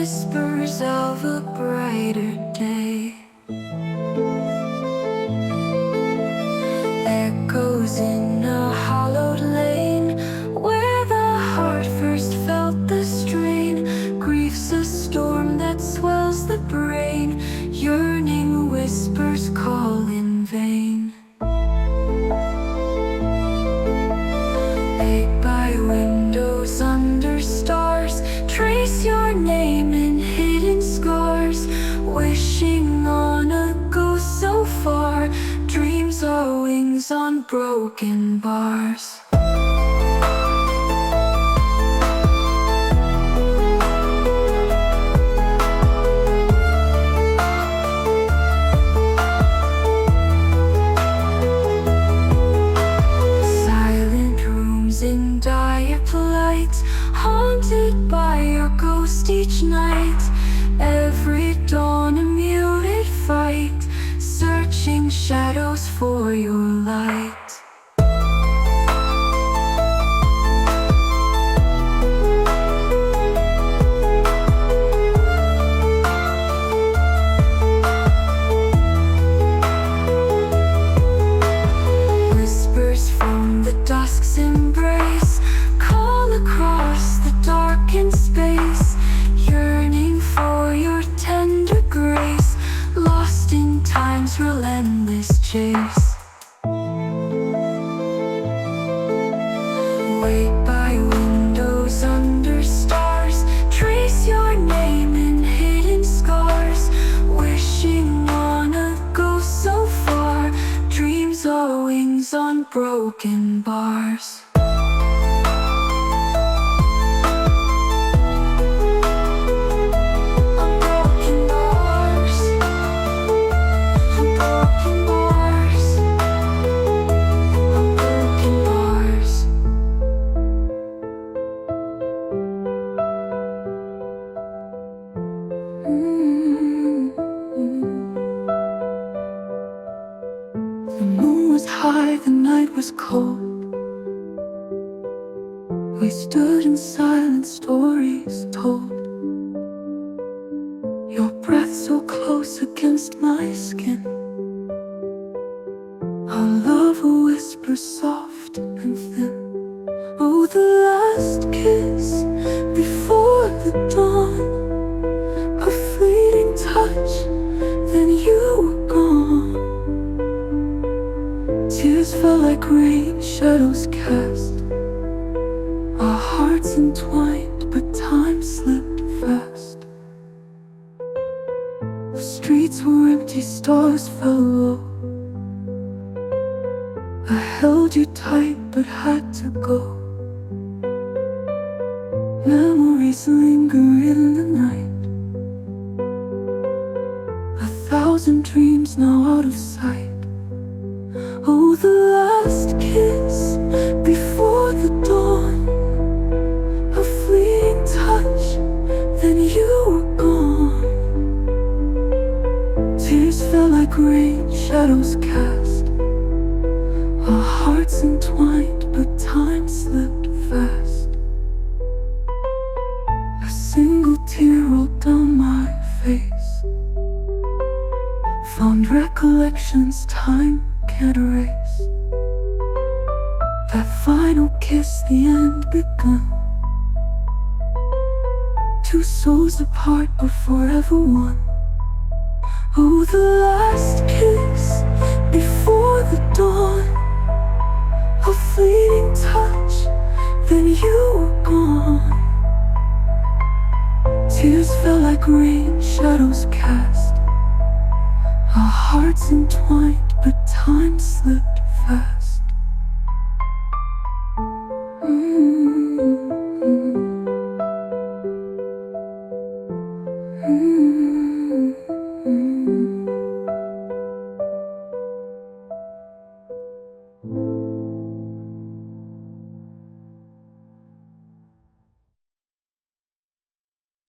whispers of a brighter day. Echoes in a hollowed lane, where the heart first felt the strain. Grief's a storm that swells the brain, yearning whispers call in vain. Late by windows under stars, trace your name in hidden scars. Wishing on a ghost so far, dreams are wings on broken bars. Silent rooms in dire plight, haunted by your ghost each night. Every dawn a muted fight, searching shadows for your light. Whispers from the dusk's embrace call across the darkened space, yearning for your tender grace, lost in time's relentless chase. Wait by windows under stars, trace your name in hidden scars. Wishing on a ghost so far, dreams are wings on broken bars. The moon was high, the night was cold. We stood in silence, stories told. Your breath so close against my skin, our love a whisper soft and thin. Oh, the last kiss before the dawn, a fleeting touch, then you were gone. Tears fell like rain, shadows cast, our hearts entwined, but time slipped fast. The streets were empty, stars fell low. I held you tight, but had to go. Memories linger in the night, 1,000 dreams now out of sight. Oh, the last kiss before the dawn, a fleeting touch, then you were gone. Tears fell like rain, shadows cast, our hearts entwined, but time slipped fast. A single tear rolled down my face, found recollections time can't erase. That final kiss, the end begun. Two souls apart but forever one. Oh, the last kiss before the dawn, a fleeting touch, then you were gone. Tears fell like rain, shadows cast, our hearts entwined, but time slipped fast.